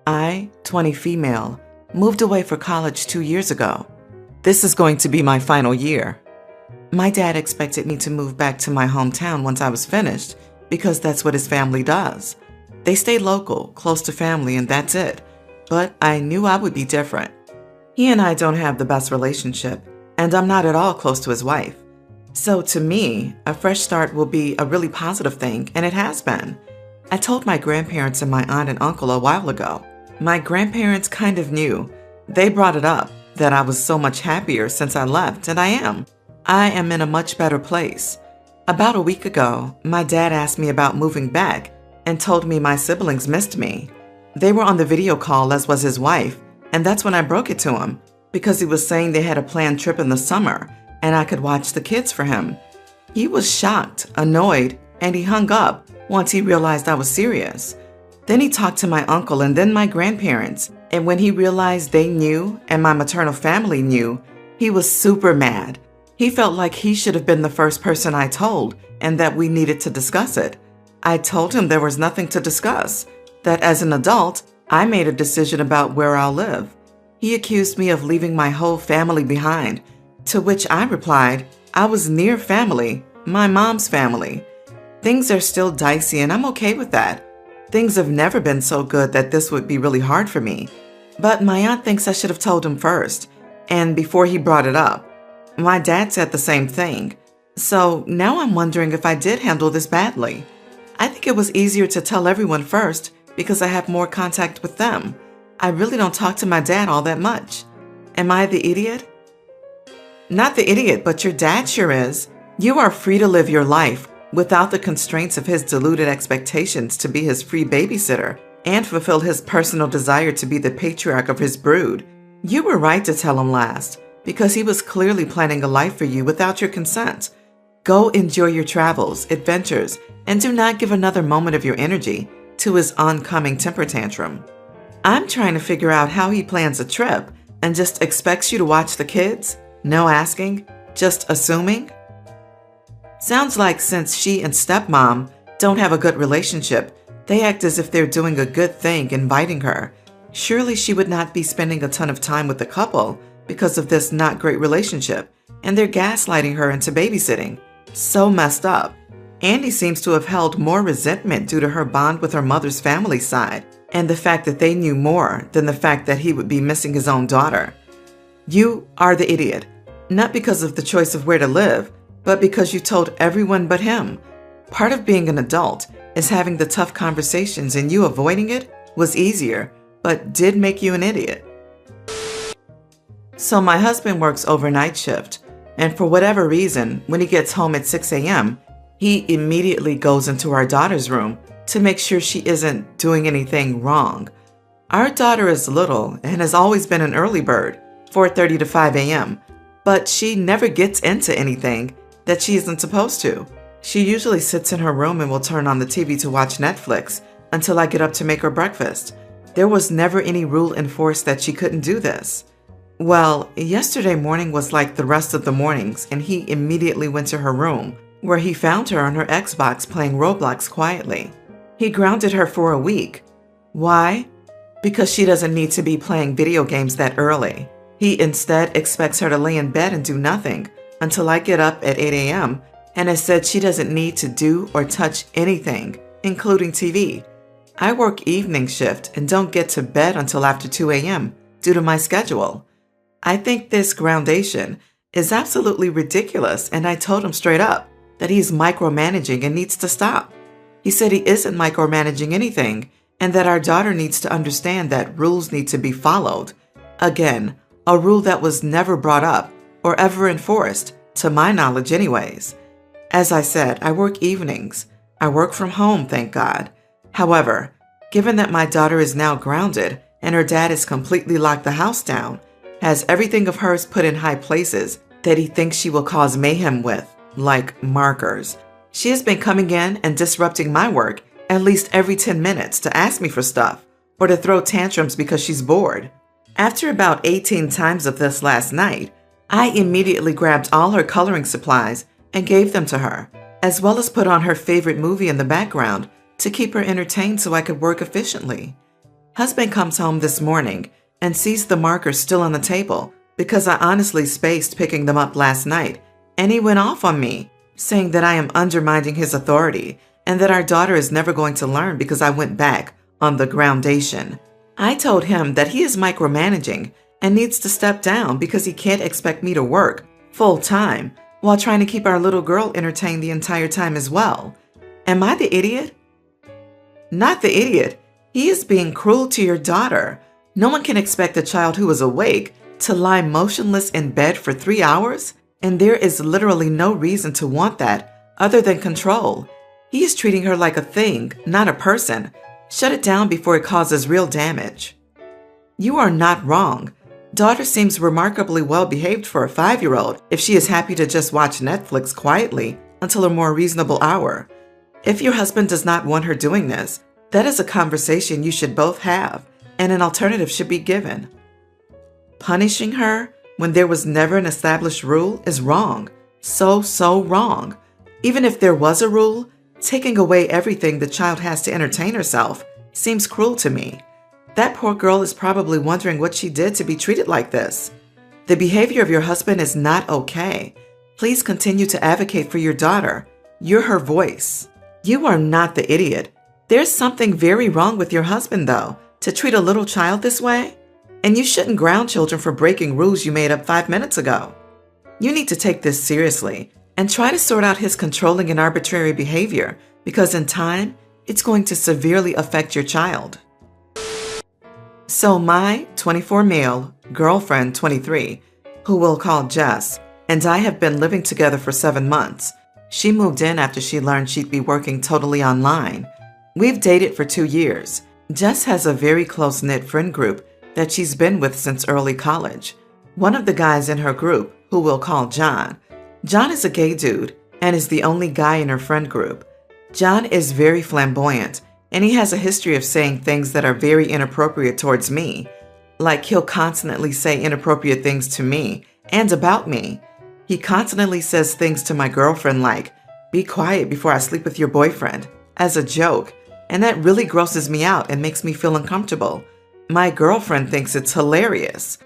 I, 20 female, moved away for college 2 years ago. This is going to be my final year. My dad expected me to move back to my hometown once I was finished because that's what his family does. They stay local, close to family, and that's it. But I knew I would be different. He and I don't have the best relationship, and I'm not at all close to his wife. So to me, a fresh start will be a really positive thing, and it has been. I told my grandparents and my aunt and uncle a while ago. My grandparents kind of knew. They brought it up, that I was so much happier since I left, and I am. I am in a much better place. About a week ago, my dad asked me about moving back and told me my siblings missed me. They were on the video call, as was his wife, and that's when I broke it to him, because he was saying they had a planned trip in the summer, and I could watch the kids for him. He was shocked, annoyed, and he hung up once he realized I was serious. Then he talked to my uncle and then my grandparents, and when he realized they knew and my maternal family knew, he was super mad. He felt like he should have been the first person I told and that we needed to discuss it. I told him there was nothing to discuss, that as an adult, I made a decision about where I'll live. He accused me of leaving my whole family behind, to which I replied, I was near family, my mom's family. Things are still dicey and I'm okay with that. Things have never been so good that this would be really hard for me. But my aunt thinks I should have told him first, and before he brought it up. My dad said the same thing. So now I'm wondering if I did handle this badly. I think it was easier to tell everyone first because I have more contact with them. I really don't talk to my dad all that much. Am I the idiot? Not the idiot, but your dad sure is. You are free to live your life without the constraints of his deluded expectations to be his free babysitter and fulfill his personal desire to be the patriarch of his brood. You were right to tell him last, because he was clearly planning a life for you without your consent. Go enjoy your travels, adventures, and do not give another moment of your energy to his oncoming temper tantrum. I'm trying to figure out how he plans a trip and just expects you to watch the kids? No asking? Just assuming? Sounds like since she and Stepmom don't have a good relationship, they act as if they're doing a good thing inviting her. Surely she would not be spending a ton of time with the couple because of this not great relationship, and they're gaslighting her into babysitting. So messed up. Andy seems to have held more resentment due to her bond with her mother's family side, and the fact that they knew more than the fact that he would be missing his own daughter. You are the idiot, not because of the choice of where to live, but because you told everyone but him. Part of being an adult is having the tough conversations, and you avoiding it was easier, but did make you an idiot. So my husband works overnight shift, and for whatever reason, when he gets home at 6 a.m., he immediately goes into our daughter's room to make sure she isn't doing anything wrong. Our daughter is little and has always been an early bird, 4:30 to 5 a.m., but she never gets into anything that she isn't supposed to. She usually sits in her room and will turn on the TV to watch Netflix until I get up to make her breakfast. There was never any rule enforced that she couldn't do this. Well, yesterday morning was like the rest of the mornings, and he immediately went to her room, where he found her on her Xbox playing Roblox quietly. He grounded her for a week. Why? Because she doesn't need to be playing video games that early. He instead expects her to lay in bed and do nothing until I get up at 8 a.m. and has said she doesn't need to do or touch anything, including TV. I work evening shift and don't get to bed until after 2 a.m. due to my schedule. I think this groundation is absolutely ridiculous, and I told him straight up that he's micromanaging and needs to stop. He said he isn't micromanaging anything and that our daughter needs to understand that rules need to be followed. Again, a rule that was never brought up or ever enforced, to my knowledge anyways. As I said, I work evenings. I work from home, thank God. However, given that my daughter is now grounded and her dad has completely locked the house down, has everything of hers put in high places that he thinks she will cause mayhem with, like markers. She has been coming in and disrupting my work at least every 10 minutes to ask me for stuff or to throw tantrums because she's bored. After about 18 times of this last night, I immediately grabbed all her coloring supplies and gave them to her, as well as put on her favorite movie in the background to keep her entertained so I could work efficiently. Husband comes home this morning and sees the markers still on the table because I honestly spaced picking them up last night, and he went off on me, saying that I am undermining his authority and that our daughter is never going to learn because I went back on the groundation. I told him that he is micromanaging and needs to step down because he can't expect me to work full time while trying to keep our little girl entertained the entire time as well. Am I the idiot? Not the idiot. He is being cruel to your daughter. No one can expect a child who is awake to lie motionless in bed for 3 hours, and there is literally no reason to want that other than control. He is treating her like a thing, not a person. Shut it down before it causes real damage. You are not wrong. Daughter seems remarkably well behaved for a 5-year-old if she is happy to just watch Netflix quietly until a more reasonable hour. If your husband does not want her doing this, that is a conversation you should both have, and an alternative should be given. Punishing her when there was never an established rule is wrong. So wrong. Even if there was a rule, taking away everything the child has to entertain herself seems cruel to me. That poor girl is probably wondering what she did to be treated like this. The behavior of your husband is not okay. Please continue to advocate for your daughter. You're her voice. You are not the idiot. There's something very wrong with your husband, though, to treat a little child this way. And you shouldn't ground children for breaking rules you made up 5 minutes ago. You need to take this seriously and try to sort out his controlling and arbitrary behavior, because in time, it's going to severely affect your child. So my 24 male girlfriend, 23, who we'll call Jess, and I have been living together for 7 months. She moved in after she learned she'd be working totally online. We've dated for 2 years. Jess has a very close-knit friend group that she's been with since early college. One of the guys in her group, who we'll call John. John is a gay dude and is the only guy in her friend group. John is very flamboyant, and he has a history of saying things that are very inappropriate towards me. Like he'll constantly say inappropriate things to me and about me. He constantly says things to my girlfriend like, "Be quiet before I sleep with your boyfriend," as a joke, and that really grosses me out and makes me feel uncomfortable. My girlfriend thinks it's hilarious.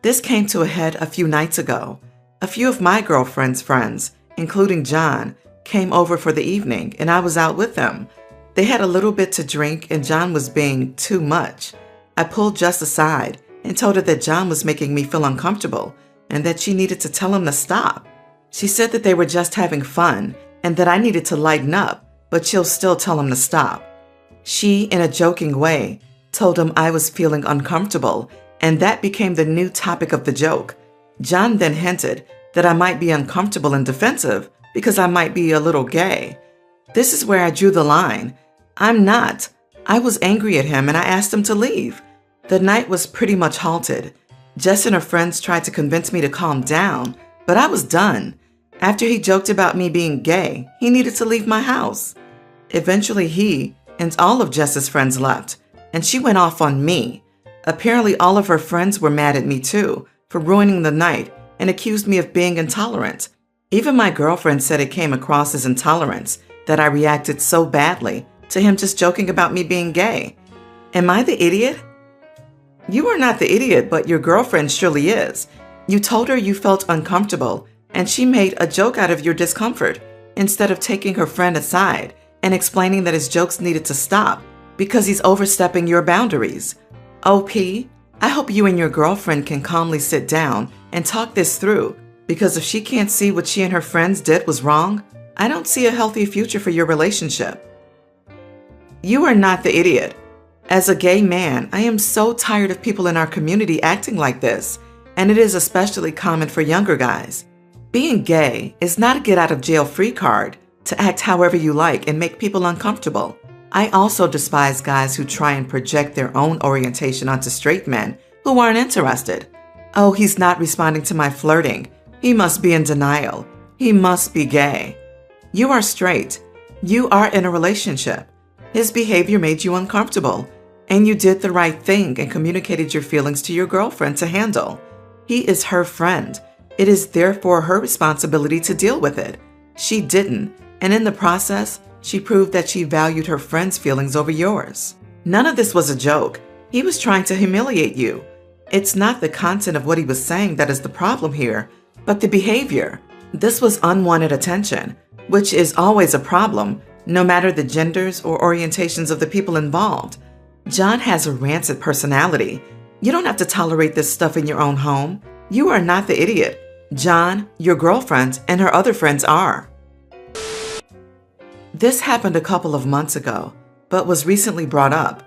This came to a head a few nights ago. A few of my girlfriend's friends, including John, came over for the evening, and I was out with them. They had a little bit to drink, and John was being too much. I pulled Jess aside and told her that John was making me feel uncomfortable and that she needed to tell him to stop. She said that they were just having fun and that I needed to lighten up, but she'll still tell him to stop. She, in a joking way, told him I was feeling uncomfortable, and that became the new topic of the joke. John then hinted that I might be uncomfortable and defensive because I might be a little gay. This is where I drew the line. I'm not. I was angry at him and I asked him to leave. The night was pretty much halted. Jess and her friends tried to convince me to calm down, but I was done. After he joked about me being gay, he needed to leave my house. Eventually he and all of Jess's friends left, and she went off on me. Apparently all of her friends were mad at me too for ruining the night and accused me of being intolerant. Even my girlfriend said it came across as intolerance that I reacted so badly to him just joking about me being gay. Am I the idiot? You are not the idiot, but your girlfriend surely is. You told her you felt uncomfortable, and she made a joke out of your discomfort instead of taking her friend aside and explaining that his jokes needed to stop because he's overstepping your boundaries. OP, I hope you and your girlfriend can calmly sit down and talk this through, because if she can't see what she and her friends did was wrong, I don't see a healthy future for your relationship. You are not the idiot. As a gay man, I am so tired of people in our community acting like this, and it is especially common for younger guys. Being gay is not a get-out-of-jail-free card to act however you like and make people uncomfortable. I also despise guys who try and project their own orientation onto straight men who aren't interested. Oh, he's not responding to my flirting. He must be in denial. He must be gay. You are straight. You are in a relationship. His behavior made you uncomfortable, and you did the right thing and communicated your feelings to your girlfriend to handle. He is her friend. It is therefore her responsibility to deal with it. She didn't, and in the process, she proved that she valued her friend's feelings over yours. None of this was a joke. He was trying to humiliate you. It's not the content of what he was saying that is the problem here, but the behavior. This was unwanted attention, which is always a problem, no matter the genders or orientations of the people involved. John has a rancid personality. You don't have to tolerate this stuff in your own home. You are not the idiot. John, your girlfriend, and her other friends are. This happened a couple of months ago, but was recently brought up.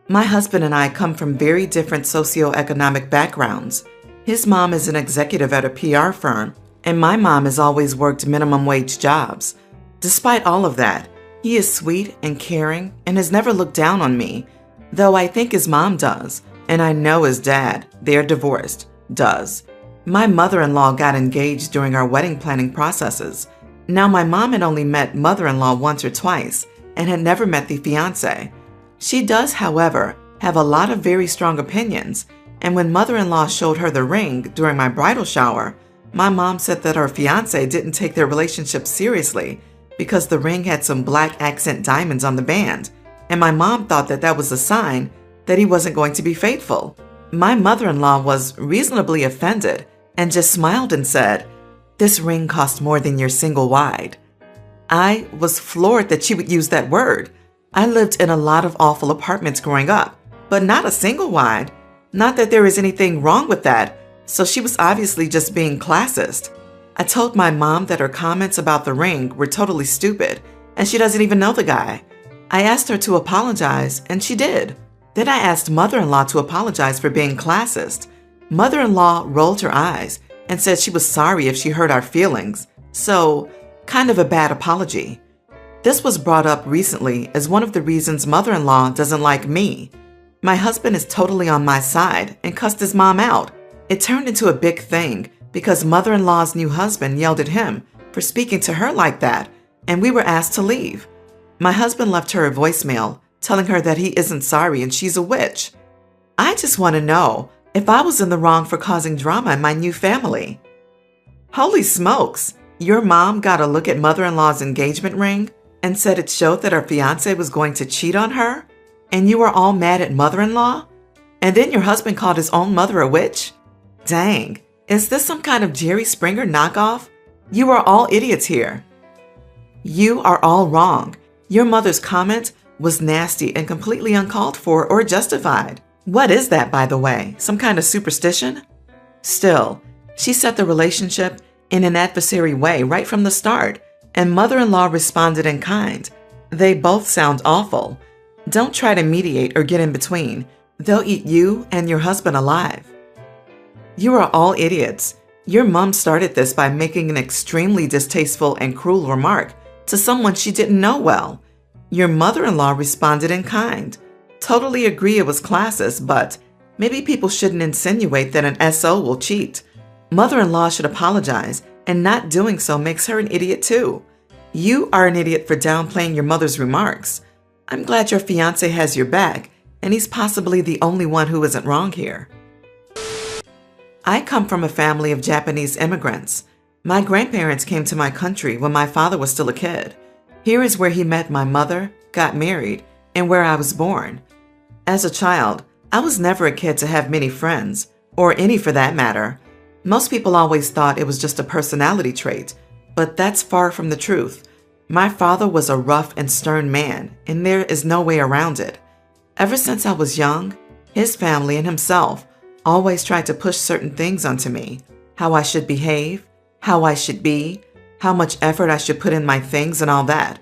My husband and I come from very different socioeconomic backgrounds. His mom is an executive at a PR firm, and my mom has always worked minimum wage jobs. Despite all of that, he is sweet and caring and has never looked down on me, though I think his mom does, and I know his dad, they're divorced, does. My mother-in-law got engaged during our wedding planning processes. Now, my mom had only met mother-in-law once or twice and had never met the fiancé. She does, however, have a lot of very strong opinions, and when mother-in-law showed her the ring during my bridal shower, my mom said that her fiancé didn't take their relationship seriously because the ring had some black accent diamonds on the band, and my mom thought that that was a sign that he wasn't going to be faithful. My mother-in-law was reasonably offended and just smiled and said, "This ring cost more than your single wide." I was floored that she would use that word. I lived in a lot of awful apartments growing up, but not a single wide. Not that there is anything wrong with that, so she was obviously just being classist. I told my mom that her comments about the ring were totally stupid, and she doesn't even know the guy. I asked her to apologize, and she did. Then I asked mother-in-law to apologize for being classist. Mother-in-law rolled her eyes and said she was sorry if she hurt our feelings, so kind of a bad apology. This was brought up recently as one of the reasons mother-in-law doesn't like me. My husband is totally on my side and cussed his mom out. It turned into a big thing because mother-in-law's new husband yelled at him for speaking to her like that, and we were asked to leave. My husband left her a voicemail telling her that he isn't sorry and she's a witch. I just want to know if I was in the wrong for causing drama in my new family. Holy smokes! Your mom got a look at mother-in-law's engagement ring and said it showed that her fiancé was going to cheat on her? And you were all mad at mother-in-law? And then your husband called his own mother a witch? Dang, is this some kind of Jerry Springer knockoff? You are all idiots here. You are all wrong. Your mother's comment was nasty and completely uncalled for or justified. What is that, by the way? Some kind of superstition? Still, she set the relationship in an adversary way right from the start, and mother-in-law responded in kind. They both sound awful. Don't try to mediate or get in between. They'll eat you and your husband alive. You are all idiots. Your mom started this by making an extremely distasteful and cruel remark to someone she didn't know well. Your mother-in-law responded in kind. Totally agree it was classist, but maybe people shouldn't insinuate that an SO will cheat. Mother-in-law should apologize, and not doing so makes her an idiot too. You are an idiot for downplaying your mother's remarks. I'm glad your fiancé has your back, and he's possibly the only one who isn't wrong here. I come from a family of Japanese immigrants. My grandparents came to my country when my father was still a kid. Here is where he met my mother, got married, and where I was born. As a child, I was never a kid to have many friends, or any for that matter. Most people always thought it was just a personality trait, but that's far from the truth. My father was a rough and stern man, and there is no way around it. Ever since I was young, his family and himself always tried to push certain things onto me. How I should behave, how I should be, how much effort I should put in my things and all that.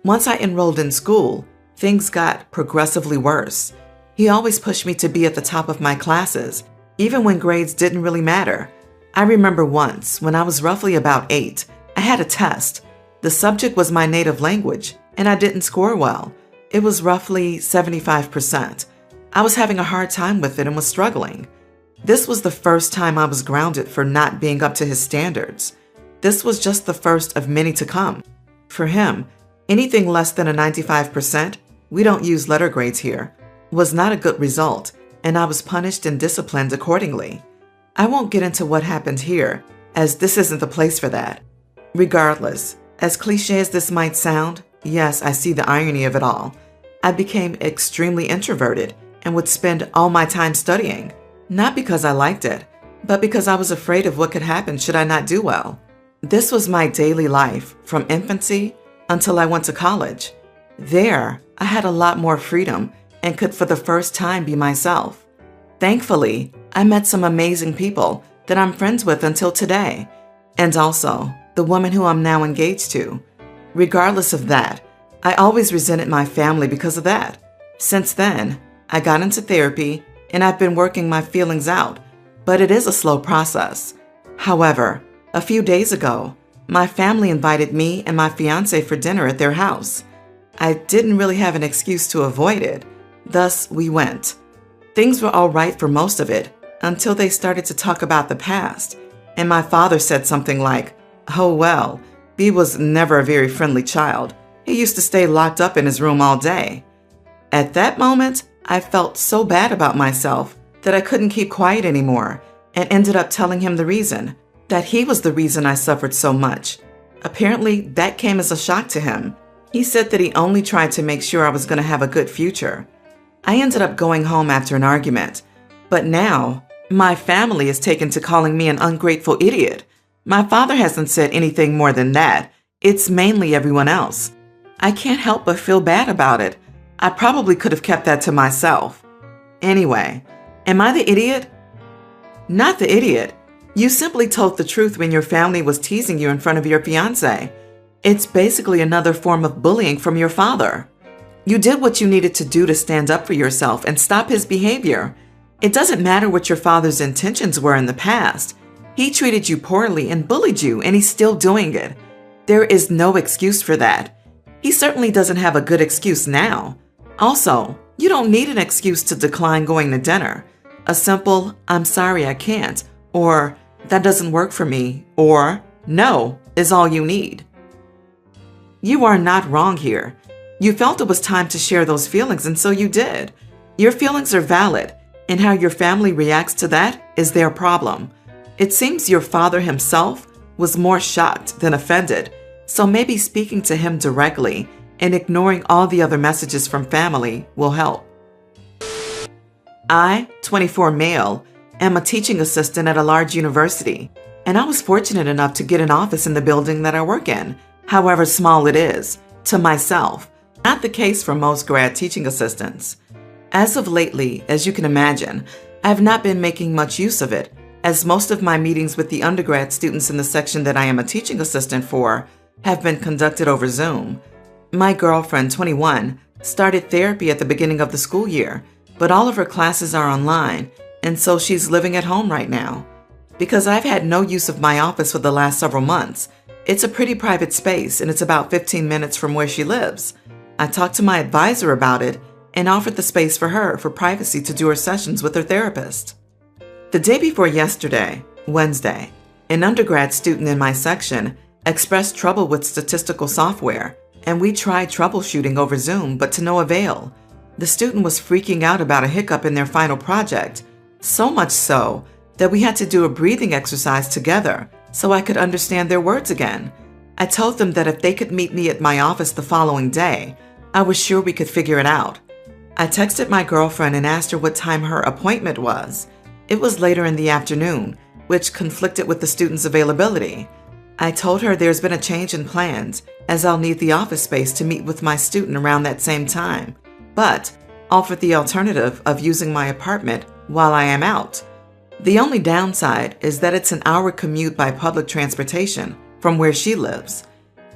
Once I enrolled in school, things got progressively worse. He always pushed me to be at the top of my classes, even when grades didn't really matter. I remember once, when I was roughly about 8, I had a test. The subject was my native language, and I didn't score well. It was roughly 75%. I was having a hard time with it and was struggling. This was the first time I was grounded for not being up to his standards. This was just the first of many to come. For him, anything less than a 95%, we don't use letter grades here, was not a good result, and I was punished and disciplined accordingly. I won't get into what happened here, as this isn't the place for that. Regardless, as cliche as this might sound, yes, I see the irony of it all. I became extremely introverted and would spend all my time studying, not because I liked it, but because I was afraid of what could happen should I not do well. This was my daily life from infancy until I went to college. There, I had a lot more freedom and could for the first time be myself. Thankfully, I met some amazing people that I'm friends with until today, and also the woman who I'm now engaged to. Regardless of that, I always resented my family because of that. Since then, I got into therapy and I've been working my feelings out, but it is a slow process. However, a few days ago, my family invited me and my fiance for dinner at their house. I didn't really have an excuse to avoid it, thus we went. Things were all right for most of it until they started to talk about the past, and my father said something like, "Oh well, B was never a very friendly child. He used to stay locked up in his room all day." At that moment, I felt so bad about myself that I couldn't keep quiet anymore and ended up telling him the reason, that he was the reason I suffered so much. Apparently, that came as a shock to him. He said that he only tried to make sure I was going to have a good future. I ended up going home after an argument, but now my family is taken to calling me an ungrateful idiot. My father hasn't said anything more than that. It's mainly everyone else. I can't help but feel bad about it. I probably could have kept that to myself. Anyway, am I the idiot? Not the idiot. You simply told the truth when your family was teasing you in front of your fiance. It's basically another form of bullying from your father. You did what you needed to do to stand up for yourself and stop his behavior. It doesn't matter what your father's intentions were in the past. He treated you poorly and bullied you, and he's still doing it. There is no excuse for that. He certainly doesn't have a good excuse now. Also, you don't need an excuse to decline going to dinner. A simple, "I'm sorry, I can't," or "that doesn't work for me," or "no" is all you need. You are not wrong here. You felt it was time to share those feelings, and so you did. Your feelings are valid, and how your family reacts to that is their problem. It seems your father himself was more shocked than offended, so maybe speaking to him directly and ignoring all the other messages from family will help. I, 24 male, am a teaching assistant at a large university, and I was fortunate enough to get an office in the building that I work in, however small it is, to myself. Not the case for most grad teaching assistants. As of lately, as you can imagine, I have not been making much use of it, as most of my meetings with the undergrad students in the section that I am a teaching assistant for have been conducted over Zoom. My girlfriend, 21, started therapy at the beginning of the school year, but all of her classes are online, and so she's living at home right now. Because I've had no use of my office for the last several months, it's a pretty private space and it's about 15 minutes from where she lives. I talked to my advisor about it and offered the space for her for privacy to do her sessions with her therapist. The day before yesterday, Wednesday, an undergrad student in my section expressed trouble with statistical software, and we tried troubleshooting over Zoom, but to no avail. The student was freaking out about a hiccup in their final project, so much so that we had to do a breathing exercise together so I could understand their words again. I told them that if they could meet me at my office the following day, I was sure we could figure it out. I texted my girlfriend and asked her what time her appointment was. It was later in the afternoon, which conflicted with the student's availability. I told her there's been a change in plans, as I'll need the office space to meet with my student around that same time, but offered the alternative of using my apartment while I am out. The only downside is that it's an hour commute by public transportation from where she lives.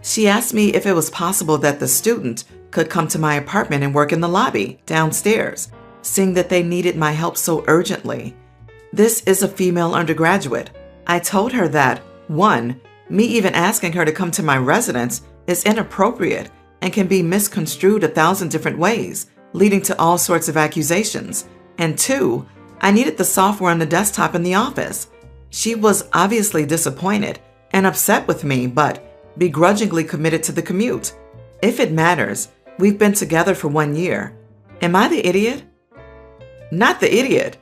She asked me if it was possible that the student could come to my apartment and work in the lobby downstairs, seeing that they needed my help so urgently. This is a female undergraduate. I told her that, 1, me even asking her to come to my residence is inappropriate and can be misconstrued 1,000 different ways, leading to all sorts of accusations. And 2, I needed the software on the desktop in the office. She was obviously disappointed and upset with me, but begrudgingly committed to the commute. If it matters, we've been together for 1 year. Am I the idiot? Not the idiot.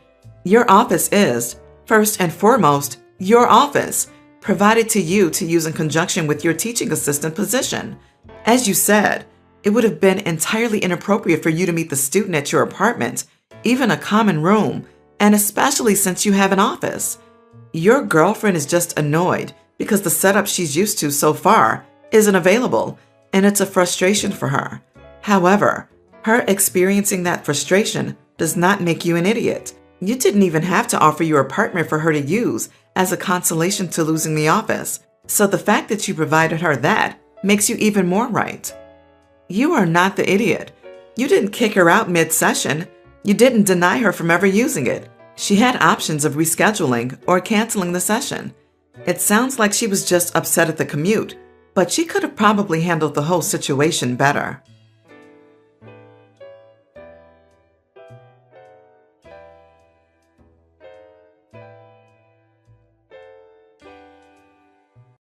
Your office is, first and foremost, your office, provided to you to use in conjunction with your teaching assistant position. As you said, it would have been entirely inappropriate for you to meet the student at your apartment. even a common room, and especially since you have an office. Your girlfriend is just annoyed because the setup she's used to so far isn't available, and it's a frustration for her. However, her experiencing that frustration does not make you an idiot. You didn't even have to offer your apartment for her to use as a consolation to losing the office. So the fact that you provided her that makes you even more right. You are not the idiot. You didn't kick her out mid-session. You didn't deny her from ever using it. She had options of rescheduling or canceling the session. It sounds like she was just upset at the commute, but she could have probably handled the whole situation better.